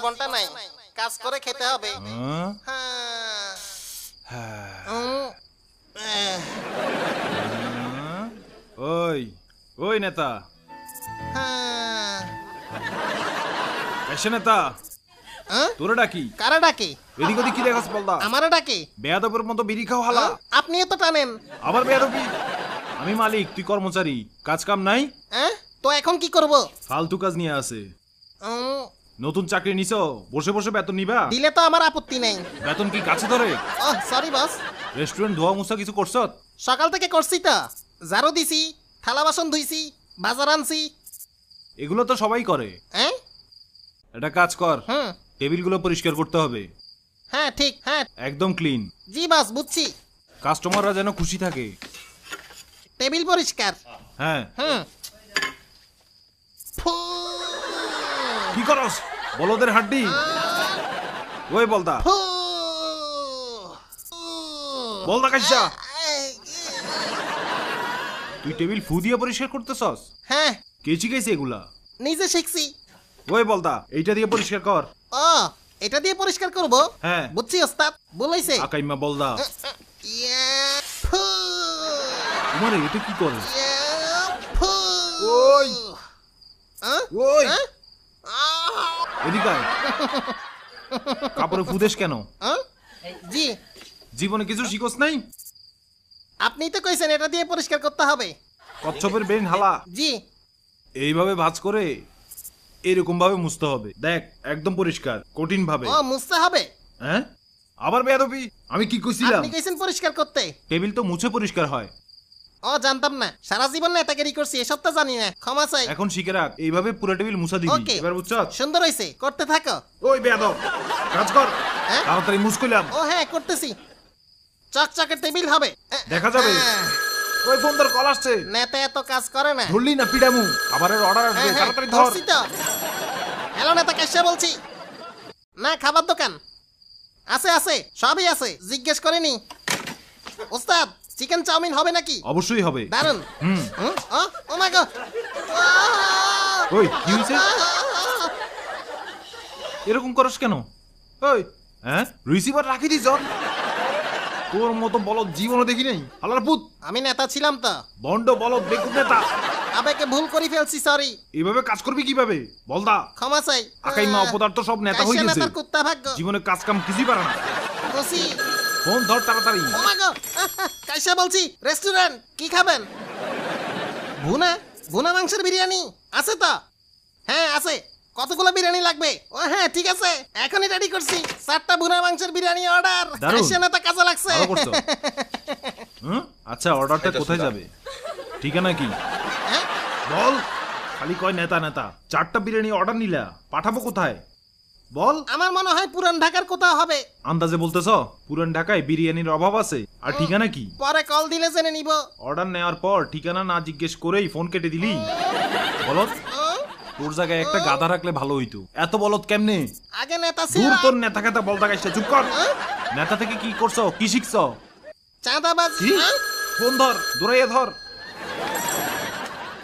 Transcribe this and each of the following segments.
জীবনটা নাই, কাজ করে খেতে হবে। ওই ওই নেতা, এসে নেতা, তোরে ডাকি। কারা ডাকে? এদিক ওদিক কি দেখাস বলদা? আমারে ডাকে? বেয়াদবের মতো বিড়ি খাও হালা। আপনিও তো টানেন। আবার বেয়াদবি? আমি মালিক, তুই কর্মচারী, কাজ কাম নাই। তো এখন কি করব? ফালতু কাজ নিয়ে আছে। নতুন চাকরি নিছো, বসে বসে বেতন নিবা? দিলে তো আমার আপত্তি নাই। বেতন কি কাছে ধরে? Sorry boss. রেস্টুরেন্ট ধোয়া মুছা কিছু করছত? সকাল থেকে করছি তো, ঝাড়ু দিছি, থালা বাসন ধুইছি, বাজার আনছি। এগুলো তো সবাই করে। এটা কাজ কর, টেবিলগুলো পরিষ্কার করতে হবে। হ্যাঁ ঠিক, হ্যাঁ একদম ক্লিন। জি বস, বুঝছি। কাস্টমাররা যেন খুশি থাকে। টেবিল পরিষ্কার। হ্যাঁ। ফু। কি করস? বলদের হাড্ডি। ওই বলদা, ফু। বলদা কাইসা, তুই টেবিল ফু দিয়ে পরিষ্কার করতেছস? হ্যাঁ। কে শিখাইছে এগুলা? নিজে শিখছি। ওই বলদা, এইটা দিয়ে পরিষ্কার কর। এটা দিয়ে পরিষ্কার করব? হ্যাঁ বুঝছি ওস্তাদ, বলাইছে। আকাইমা বলদা। ফু। তোমারে এটা কি করে? ফু। ওই ওই এদিকে আয়। কাপড়ে ফুদেশ কেন? জি। জীবনে কিছু শিখোস নাই? আপনি তো কইছেন এটা দিয়ে পরিষ্কার করতে হবে। কচ্ছপের বেন হালা। জি। এইভাবে ভাঁজ করে এরকম ভাবে মুছতে হবে। দেখ একদম পরিষ্কার, কঠিন ভাবে। মুছতে হবে? হ্যাঁ, আবার বেয়াদবি? আমি কি কইছিলাম? আপনি কইছেন পরিষ্কার করতে। টেবিল তো মুছে পরিষ্কার হয়। জানতাম না, সারা জীবন নেতাগিরি করছি, এসব তো জানি না, ক্ষমা চাই। এখন শিখে রাখ, এইভাবে পুরো টেবিল মুছা দিবি। এবার বুঝছস? সুন্দর হইছে, করতে থাকো। ওই বেয়াদব, কাজ কর, তাড়াতাড়ি মুছ কইলাম। হ্যাঁ করতেছি। চকচকে টেবিল হবে। দেখা যাবে। ওই ফোন ধর, কল আসছে। নেতা এত কাজ করে না। ধরলি না পিডামু, আবার অর্ডার আসবে, তাড়াতাড়ি ধর। হ্যালো নেতা, কাইসা বলছি। না, খাবার দোকান আছে, আছে, সবই আছে, জিজ্ঞেস করিনি। ওস্তাদ, চিকেন চাউমিন হবে নাকি? অবশ্যই হবে। দারুন। ও মাই গড। ওই কি হইছে? এরকম করস কেন? ওই রিসিভার রাখি দিছ? তোর মতো বলদ জীবনে দেখি নাই। হালার পুত, আমি নেতা ছিলাম তো। বন্ড বলদ বেকুব নেতা। আবেগে ভুল করে ফেলছি, সরি। এইভাবে কাজ করবি কিভাবে বলদা? ক্ষমা চাই। আকাইমা অপদার্থ সব নেতা হই গেছে। নেতার কুত্তা ভাগ্য। জীবনে কাজ কাম কিছুই পারে না। বসি। ফোন ধর তাড়াতাড়ি। ও মাই গড। কাইসা বলছি, রেস্টুরেন্ট, কি খাবেন? ভুনা, ভুনা মাংসের বিরিয়ানি আছে তো? হ্যাঁ আছে। কতগুলো বিরিয়ানি লাগবে? হ্যাঁ ঠিক আছে, এখনই রেডি করছি। 4টা ভুনা মাংসের বিরিয়ানি অর্ডার। কাইসা নেতা কাজে লাগছে। আচ্ছা, অর্ডারটা কোথায় যাবে? ঠিকানা কি বল? খালি কয় নেতা নেতা। 4টা বিরিয়ানি অর্ডার নিলা, পাঠাবো কোথায় বল? আমার মনে হয় পুরান ঢাকার কোথাও হবে। আন্দাজে বলতেছ? পুরান ঢাকায় বিরিয়ানির অভাব আছে? আর ঠিকানা কি? পরে কল দিলে জেনে নিব। অর্ডার নেওয়ার পর ঠিকানা না জিজ্ঞেস করেই ফোন কেটে দিলি? বলত, তোর জায়গায় একটা গাধা রাখলে ভালো হইতো। এত বলত কেমনে? আগে নেতা ছিল। দূর তোর নেতা কথা বলতা গাইছে, চুপ কর। নেতা থেকে কি করছো, কি শিখছো? চাঁদাবাজ। ফোন ধর, দৌড়াইয়া ধর।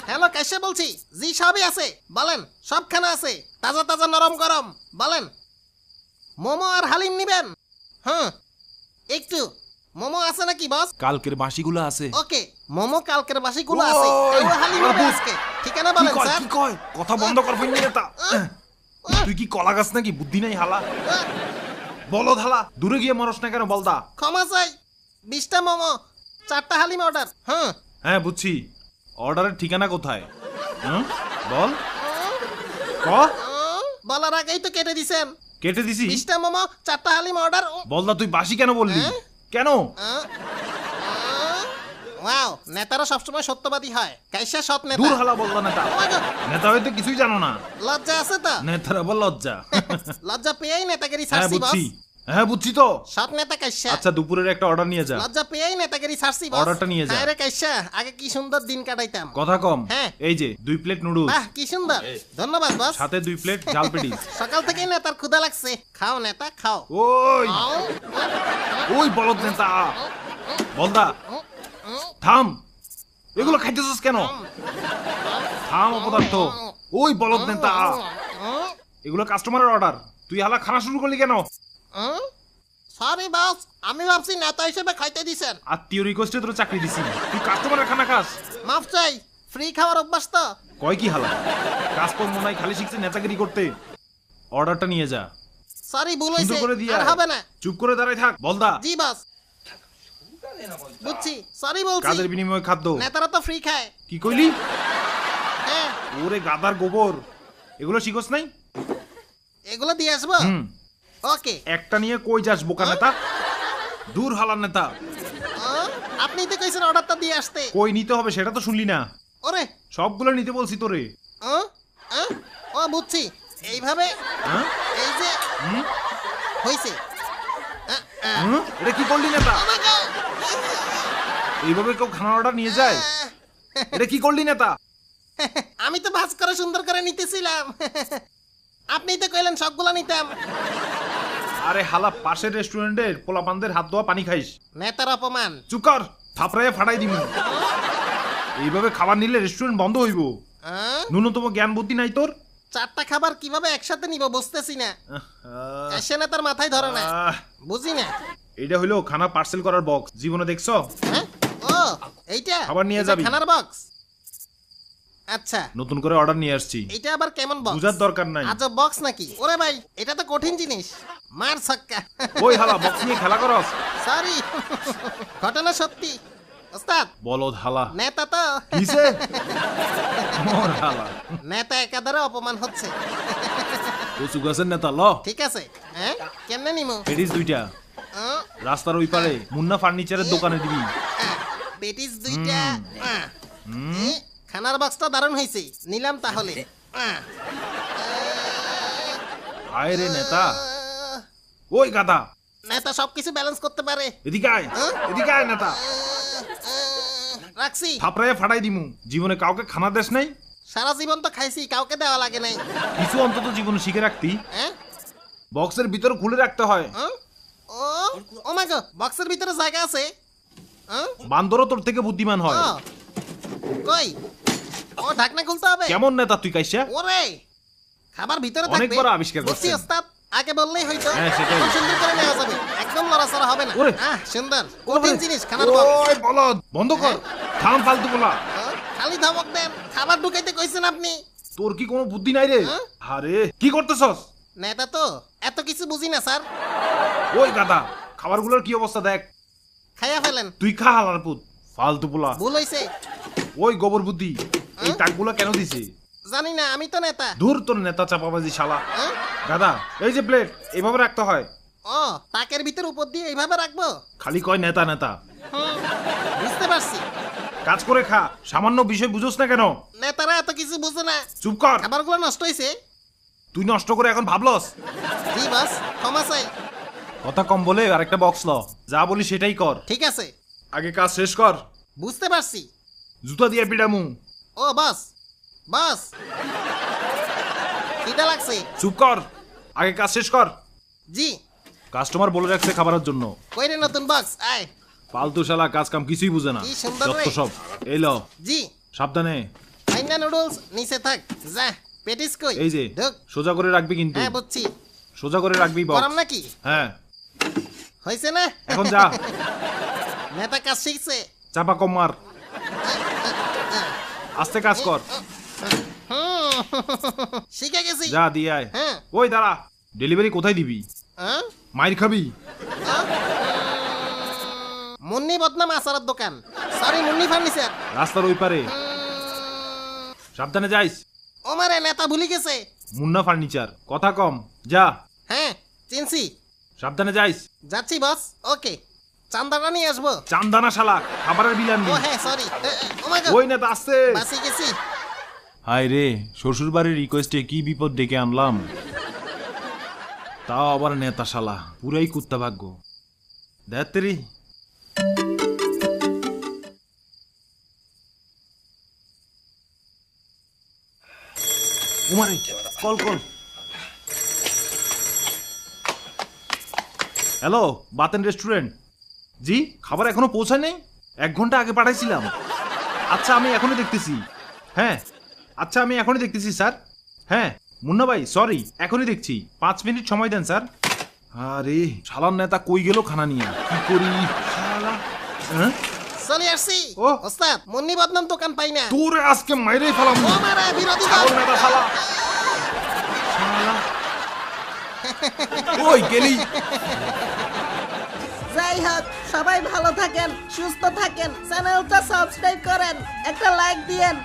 হ্যালো, কাইসা বলছি। জি সবই আছে, বলেন। সবখানে আছে, তাজা তাজা নরম গরম, বলেন। মোমো আর হালিম নিবেন? একটু মোমো আছে নাকি বস? কালকের বাসিগুলো আছে। ওকে, মোমো কালকের বাসিগুলো আছে। হালিম হবে আজকে। ঠিকানা বলেন স্যার। কি কয়? কথা বন্ধ কর ফোন নেতা। তুই কি কলা গাছ নাকি? বুদ্ধি নাই হালা। বলো ধালা, দূরে গিয়ে মরস না কেন বলদা? ক্ষমা চাই। 20টা মোমো, 4টা হালিম অর্ডার। হ্যাঁ বুঝছি। অর্ডারের ঠিকানা কোথায়? বল। বলার আগেই তো কেটে দিছেন। কেটে দিছি? 20টা মোমো, 4টা হালিম অর্ডার। বলদা তুই বাসি কেন বললি? কেন? ওয়াও, নেতারা সবসময় সত্যবাদী হয়। কাইসা সৎ নেতা। দূর হালা বলদা নেতা। নেতা হয়তো কিছুই জানো না। লজ্জা আছে তো? নেতারা বল লজ্জা। লজ্জা পেয়েই নেতাগিরি ছাড়ছি বস। হ্যাঁ বুঝছি তো। সৎ নেতা কাইসা। আচ্ছা, দুপুরের একটা অর্ডার নিয়ে যা। লজ্জা পেয়েই নেতাগিরি ছাড়ছি বস। অর্ডারটা নিয়ে যা। আরে কাইসা, আগে কি সুন্দর দিন কাটাইতাম। কথা কম। হ্যাঁ। এই যে 2 প্লেট নুডলস। বাহ, কি সুন্দর। ধন্যবাদ বস। সাথে 2 প্লেট ঝাল পেটিস। সকাল থেকেই নেতার ক্ষুধা লাগছে। খাও নেতা, খাও। ওই ওই বলদ নেতা। বলদা থাম, এগুলো খাইতেছস কেন? থাম অপদার্থ। ওই বলদ নেতা, এগুলো কাস্টমারের অর্ডার। তুই হালা খানা শুরু করলি কেন? সরি বস, আমি ভাবছি নেতা হিসেবে খাইতে দিছেন। আত্মীয় রিকোয়েস্টে তোর চাকরি দিছি, তুই কাস্টমারের খানা খাস? মাফ চাই, ফ্রি খাওয়ার অভ্যাস তো। কয় কি হালা, কাজকর্ম নাই, খালি শিখছে নেতাগিরি করতে। অর্ডারটা নিয়ে যা। সরি, ভুল সুন্দর হয়েছে, করে দিয়ে আর আয়। হবে না। চুপ করে দাঁড়াই থাক বলদা। জি বস, বুঝছি, সরি বলছি। কাজের বিনিময়ে খাদ্য। নেতারা তো ফ্রি খায়। কি কইলি? হ্যাঁ, ওরে গাদার গোবর, এগুলো শিখোস নাই? এগুলো দিয়ে আসবো। হুম, ওকে। একটা নিয়ে কই যাস বোকা নেতা? দূর হালার নেতা। আপনি তো কইছেন অর্ডারটা দিয়ে আসতে। কই নিতে হবে সেটা তো শুনলি না? ওরে, সবগুলো নিতে বলছি তোরে। ও বুঝছি, এইভাবে, হ্যাঁ? এই যে হুম? হইছে। হুম? এটা কি করলি নেতা? Oh my God! এইভাবে কেউ খানা অর্ডার নিয়ে যায়? এটা কি করলি নেতা? আমি তো ভাজ করে সুন্দর করে নিতেছিলাম। আপনি তো কইলেন সবগুলো নিতাম। আরে হালা, পাশের রেস্টুরেন্টের পোলাপানদের হাত ধোয়া পানি খাইস? নেতার অপমান। চুপ কর, থাপড়াইয়া ফাটাই দিমু। এইভাবে খাবার নিলে রেস্টুরেন্ট বন্ধ হইব। ন্যূনতম জ্ঞান বুদ্ধি নাই তোর? চারটা খাবার কিভাবে একসাথে নিব বুঝতেছি না। এসে নেতার মাথায় ধরে না, বুঝি না। এটা হইলো খানা পার্সেল করার বক্স, জীবনে দেখছো? হ্যাঁ? ও, এইটা খাবার নিয়ে এটা যাবি। খানার বক্স। আচ্ছা, নতুন করে অর্ডার নিয়ে আসছি, এটা আবার কেমন বক্স? বুঝার দরকার নাই। আজব বক্স নাকি? ওরে ভাই, এটা তো কঠিন জিনিস। মার ছক্কা। ওই হালা, বক্স নিয়ে খেলা করস? সরি, ঘটনা সত্যি। ওস্তাদ, বলদ হালা। নেতা তো। কিসে? মোর হালা। নেতা একাধারে অপমান হচ্ছে। কচু গাছের নেতা ল। ঠিক আছে, হ্যাঁ, কেমনে নিমু? পেটিস দুইটা আহ, রাস্তার ওই পারে মুন্না ফার্নিচারের দোকানে দিবি। পেটিস দুইটা। এ, খানার বক্সটা দারুণ হয়েছে, নিলাম তাহলে। আয় রে নেতা। ওই গাদা, নেতা সবকিছু ব্যালেন্স করতে পারে। এদিকে আয়, এদিকে আয় নেতা। রাখছি। থাপড়াইয়া ফাটাই দিমু। জীবনে কাউকে খানা দেশ নাই? সারা জীবন তো খাইছি, কাউকে দেওয়া লাগে নাই। কিছু অন্তত জীবনে শিখে রাখতি। হ্যাঁ? বক্সের ভিতর খুলে রাখতে হয়। ও, ও মাই গড, বক্সের ভিতরে জায়গা আছে। বান্দরও তোর থেকে বুদ্ধিমান হয়। ও, কই? ও, ঢাকনা খুলতে হবে। কেমন নেতা তুই কাইসা? ওরে, খাবার ভিতরে থাকবে। অনেক বড় আবিষ্কার বুঝছি করছেন। ওস্তাদ, আগে বললেই হইতো। হ্যাঁ, সেটাই। খুব সুন্দর করে নেওয়া যাবে, একদম লড়াচড়া হবে না। ওরে। সুন্দর, কঠিন জিনিস খানার বক্স। ওই বলদ, বন্ধ কর। থাম ফালতু বলা। খালি ধমক দেন, খাবার ঢুকাইতে কইছেন আপনি। তোর কি কোনো বুদ্ধি নাই রে? আরে কি করতেছস? নেতা তো, এত কিছু বুঝি না স্যার। ওই গাদা, খাবারগুলোর কি অবস্থা দেখ। খাইয়া ফেলেন। তুই খা হালার পুত, ফালতু পোলা। ভুল হইছে। ওই গোবর বুদ্ধি, এই টাকগুলো কেন দিছে? জানি না, আমি তো নেতা। দূর তোর নেতা চাপাবাজি শালা। হ্যাঁ? গাদা, এই যে প্লেট, এভাবে রাখতে হয়। ও, তাকের ভিতর উপর দিয়ে এইভাবে রাখবো? খালি কয় নেতা নেতা। হুম, বুঝতে পারছি। কাজ করে খা, সামান্য বিষয় বুঝোস না কেন? নেতারা এত কিছু বুঝে না। চুপ কর। খাবারগুলো নষ্ট হয়েছে। তুই নষ্ট করে এখন ভাবলস? জি বস, ক্ষমা চাই। কথা কম বলে আরেকটা বক্স ল, যা বলি সেটাই কর। ঠিক আছে, আগে কাজ শেষ কর। বুঝতে পারছি। জুতা দিয়ে পিটামু। ও বস, বস, খিদা লাগছে। চুপ কর, আগে কাজ শেষ কর। জি, কাস্টমার বলে রাখছে খাবারের জন্য। কইরে নতুন বক্স, আয়। ফালতু শালা কাজ কাম কিছুই বুঝে না। কি সুন্দর যত রে। সব। এই ল, জি, সাবধানে। ফাইনা নুডলস নিচে থাক। যা, পেটিস কই? এই যে ঢুক। সোজা করে রাখবি কিন্তু। হ্যাঁ, বুঝছি। সোজা করে রাখবি বক্স। গরম নাকি? হ্যাঁ, হয়েছে না? এখন যা। নেতা কাজ শিখছে। চাপা কম মার, আস্তে কাজ কর। হুম, শিখে গেছি। যা দিয়ে আয়। হ্যাঁ। ওই দাঁড়া, ডেলিভারি কোথায় দিবি? হ্যাঁ? মাইর খাবি? মুন্নি বদনাম আচারের দোকান। Sorry, Munni furniture. রাস্তার ওই পারে, সাবধানে যাইস। ওমারে, নেতা ভুলি গেছে। মুন্না ফার্নিচার, কথা কম, যা। হ্যাঁ, চিনছি। সাবধানে যাইস। যাচ্ছি বস। ওকে, চান্দাটা নিয়ে আসবো। চান্দানা শালা, খাবারের বিল আনবি। ও হ্যাঁ, সরি। ও মাই গড, ওই নেতা আসছে। বাসি গেছি। হায় রে, শ্বশুর বাড়ির রিকোয়েস্টে কি বিপদ ডেকে আনলাম। তাও আবার নেতা শালা, পুরাই কুত্তা ভাগ্য। দেখ উমারে, call call. Hello, Baten restaurant. জি, খাবার এখনো পৌঁছায় নাই? 1 ঘন্টা আগে পাঠাইছিলাম। আচ্ছা, আমি এখনই দেখতেছি। হ্যাঁ, আচ্ছা, আমি এখনই দেখতেছি স্যার। হ্যাঁ, মুন্না ভাই সরি এখনই দেখছি 5 মিনিট সময় দেন স্যার। আরে শালার নেতা কই গেল খানা নিয়ে, কি করি শালা। হ্যাঁ চলে আসছি। ও। ওস্তাদ মুন্নি বদনাম দোকান পাই না। তোরে আজকে মাইরেই ফেলাম। ও মারা বিরোধী দল। ছাগল নেতা শালা। শালা। ওই গেলি। যাই হোক সবাই ভালো থাকেন, সুস্থ থাকেন, চ্যানেলটা সাবস্ক্রাইব করেন, একটা লাইক দিয়েন।